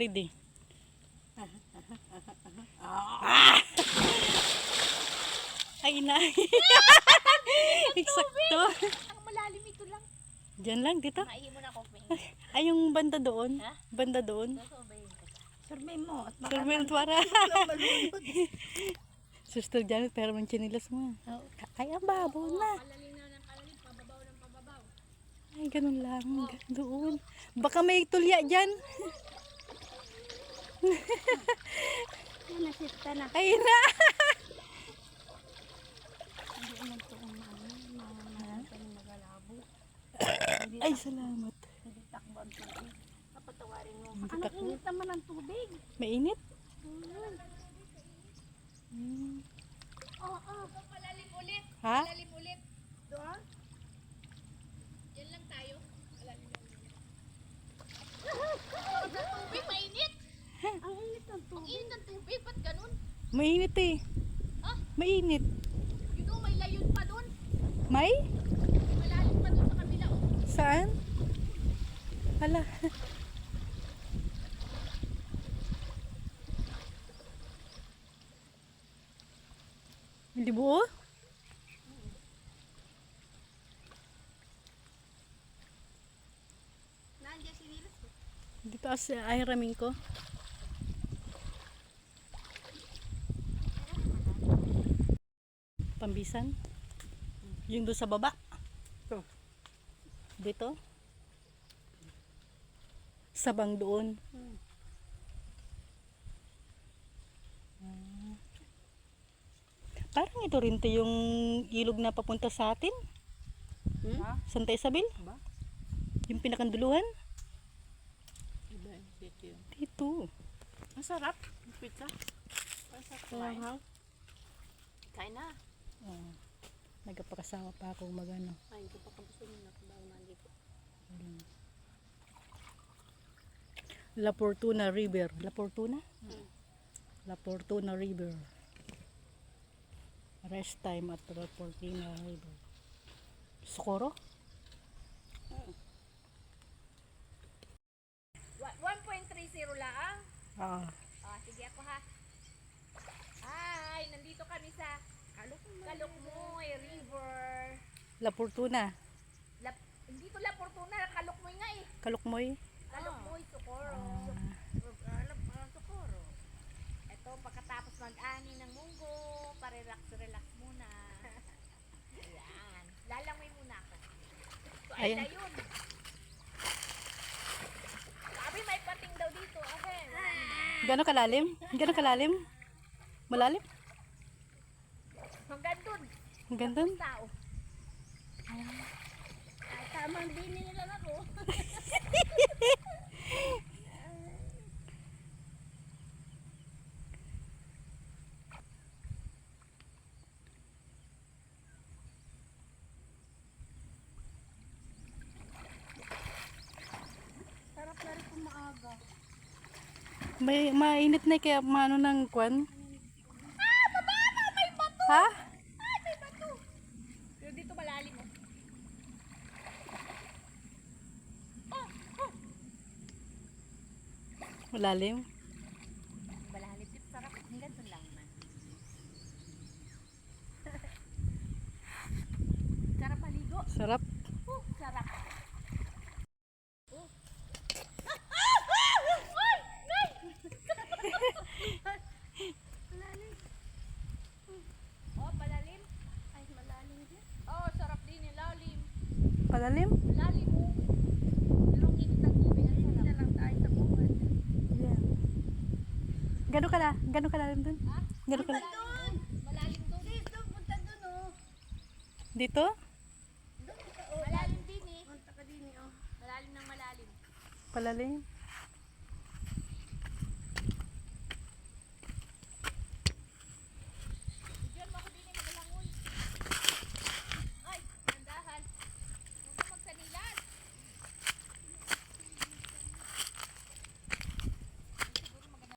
Ready. Ah! Ay, inay. Eksakto. Ang malalim ito lang. Diyan lang, dito. Maihi mo na ako. Ay, yung banda doon. Ha? Banda doon. Survey mo. At Survey para. malunod. Susto dyan, pero man chinilas mo. Ay, ang babaw na. Palalim na ng palalim. Pababaw ng pababaw. Ay, ganun lang. Doon. Baka may tulya dyan. Nasita na. Ay, na. Hindi naman ito magalabo. Ay, salamat. Hindi takbo ang tubig. Kapatawarin mo. Hindi Ang takbo. init naman ang tubig. Mainit? Oo. Palalim ulit. Ha? Palalim ulit. Doon? Yan lang tayo. Palalim ulit. Ang tubig, mainit. Ang init ng tubig. Ang init ng tubig, ba't ganun? Mainit eh. Ah? Mainit. You know, may layon pa doon. May? Malalim pa doon sa kabila. Oh. Saan? Hala. Hindi buo? Nandiyan si Nilas. Dito ay ramin ko. Pambisan. Yung doon sa baba. Dito. Sabang doon. Parang ito rin to yung ilog na papunta sa atin. Santa Isabel. Yung pinakanduluhan. Dito. Masarap. Pizza. Masarap. Kain na. Oh. Nagpakasama pa ako magano. Ay, ito pa kapuso mo na kabaw nandito. La Fortuna River. La Fortuna? La Fortuna River. Rest time at La Fortuna River. Socorro? 1.30 lang. Ah. Sige ako ha. Hi, nandito kami sa Kalukmoy River. La Fortuna. Dito La Fortuna, Kalukmoy nga eh. Kalukmoy. Kalukmoy, Socorro. Socorro. Ito, pagkatapos mag-ani ng munggo, parelax-relax muna. Ayan. Lalangoy muna ako. So, ay Ayan. na yun. Sabi may pating daw dito. Okay. Gano'ng kalalim? Gano'ng kalalim? Malalim? Hanggang dun. Ang ganda. Tao. Ay, tamang din nila ako. Sarap na rin kung maaga. May mainit na kaya maano ng kwan? Baba na! May bato! Ha? Ay, may bato! Pero dito malalim oh. Malalim? Malalim dito, sarap. Hanggang dun lang man. Sarap maligo. Sarap. Sarap. Malalim. Oh, palalim. Ay, malalim din. Oh, sarap din yung lalim. Palalim? Lalim mo. Dalawang init ng tubig. Ang sarap. Lang tayo sa buwan. Yeah. Gano'ng kalalim dun? Ha? Gano'ng kalalim? Doon. Malalim doon. Dito, punta doon oh. Dito? Malalim din eh. Punta ka din eh oh. Malalim ng malalim. Palalim? Diyan mo ako din eh magalangon. Ay, nandahan. Huwag ka magsanilas.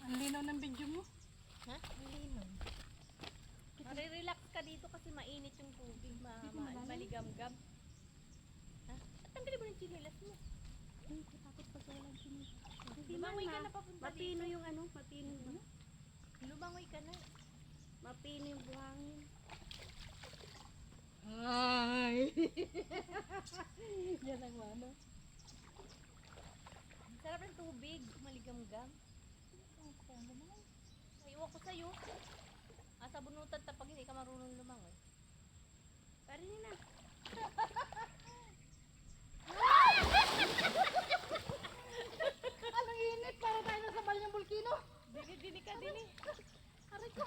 Ang linaw ng video mo. Ha? Malinaw. Marirelax ka dito kasi mainit yung tubig. Maligam-gam. Ha? At tanggalin mo ng chinilas mo. Lumangoy ka na papunta Mapino dito. yung ano, mapino yung Lumangoy ka na. mapino yung buhangin. Ay! Yan ang ano. Sarap ng tubig. Maligam-gam. Ay, iwan ko sa'yo. Asa bunutan ta pag hindi ka marunong lumangoy. Parin na. Anong init? Para tayo nasa balyang bulkino. Dini ka, dini. Aray ko.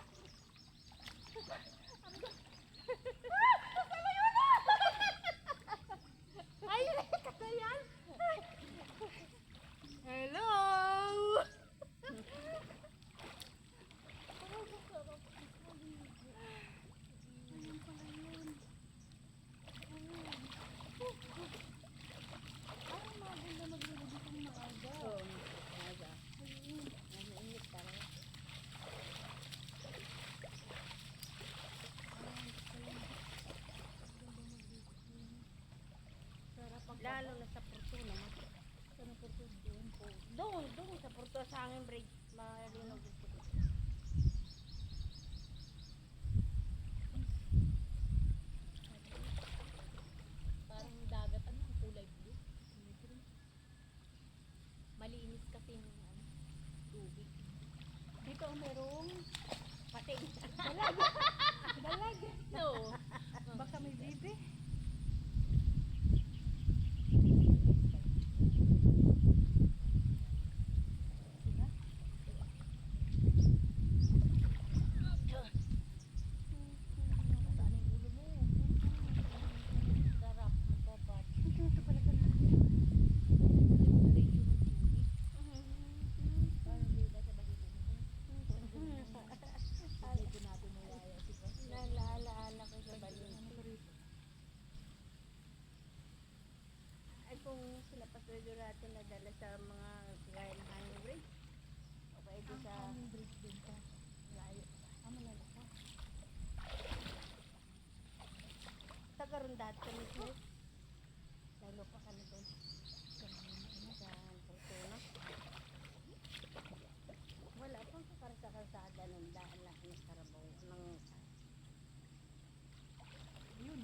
Ay, kata yan. Hello! Oo, aga. Ang init talaga. Lalo na sa Porto naman. Sa Porto doon po. Doon sa Porto sa hanging bridge. Malinaw dito. Parang dagat, ano, ang kulay blue. Malinis kasi yung ano, tubig. Dito merong Pating. dalag. No. Baka may bibi. Saan yung ulo mo? Sarap, magbabat. Ito pala ka na. Parang bida sa bahito mo. Dito natin malaya si Pas. Nalaala ko sa balon. Ay kung sila Pastor natin nadala sa mga gaya ng hanging bridge. O kaya doon sa bridge din ka. layo. Malala ka. Tagaroon dati kami sa lalo pa kami doon. Sa Portona. Wala pang para sa kalsada ng daan lang ng Carabao. Yun.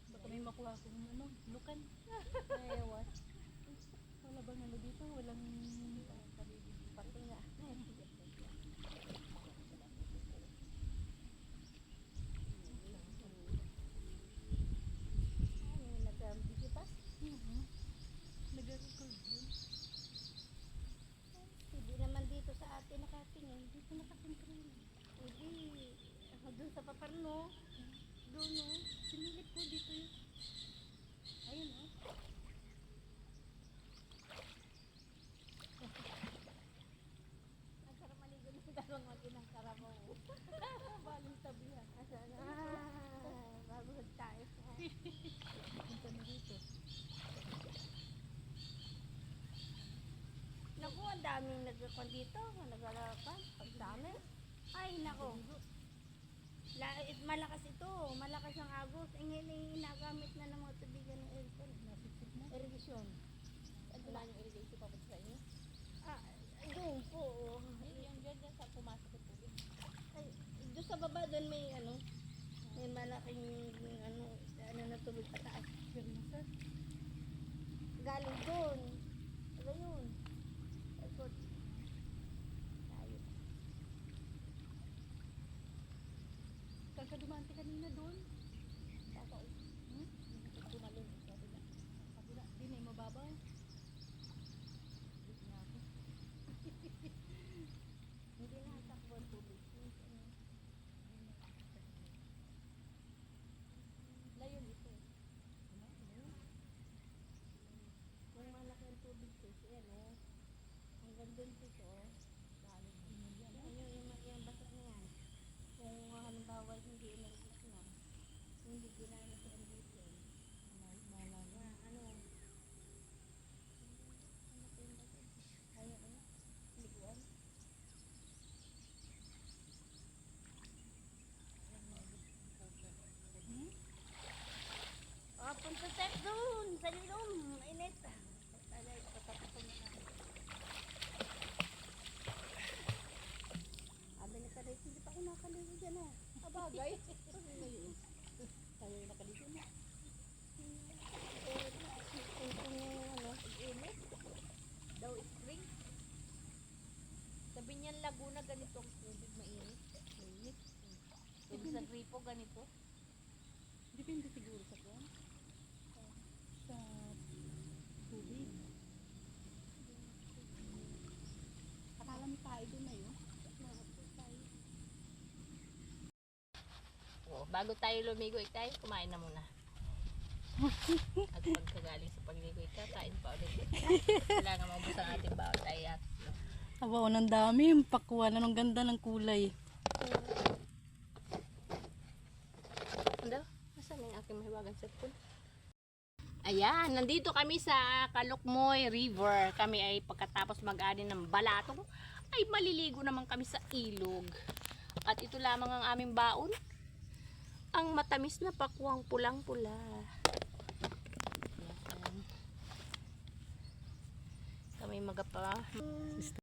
Baka may makuha kong ano, lukan. Ewan. Wala bang ano dito? Walang Pati nga. Ano yung nag-busy pa? nag-record yun. Hindi naman dito sa atin nakatingin. Dito nakatingin. Hindi. Doon sa Paparno. Doon o. Sinilip ko dito yun. Ayun o. Ang sarap maligo ng dalawang mag-inang Carabao. Baling tabihan. Bago tayo. Punta na dito. Naku, ang daming nagkakon dito. Nagalapan. Pagdami. Ay, naku. Malakas ito. Malakas ang agos. Ngayon inagamit na ng mga tubigan ng aircon. Irrigation. Ano lang yung irrigation pa sa inyo? Ah, doon po. Yung dyan sa pumasok yung tubig. Ay, doon sa baba doon may ano. May malaking ano na tubig pataas. Seryosan. Galing doon. Ano yun? Aircon. Tayo. Kagkadumante kanina doon. Tapos, Tumalon sa kabila. Kabila. Di na yung mababaw. Dito na ako. hindi na takbo ang tubig. Layon ito. Kung malaki ang tubig kasi ano, hanggang doon dito, Lalim. yung bato na yan. Kung halimbawa hindi inarigis na, hindi ginamit sa irrigation, Malalim. ano po yung bato? Ayun, liguan. Punta tayo doon, sa lilom, mainit. Sabi ni Kalay, hindi pa ako nakaligo dyan ah. Abagay. Sabi mo yun. Tayo yung nakaligo na. Init. Daw spring. Sabi niyan Laguna ganito ang tubig mainit. Mainit. Sabi sa gripo ganito. Depende siguro sa kwan. Sa tubig. Akala mo tayo doon na yun. Oh, bago tayo lumigo tayo, kumain na muna. At pagkagaling sa pagligo kain pa ulit. Kailangan maubos ang ating bawat tayo. Aba, ang dami. Yung pakwan. Anong ganda ng kulay. Ano? Nasaan yung aking mahiwagang cellphone? Ayan, nandito kami sa Calokmoy River. Kami ay pagkatapos mag-ani ng balatong, ay maliligo naman kami sa ilog. At ito lamang ang aming baon. Ang matamis na pakwang pulang-pula. Ayan. Kami magapa.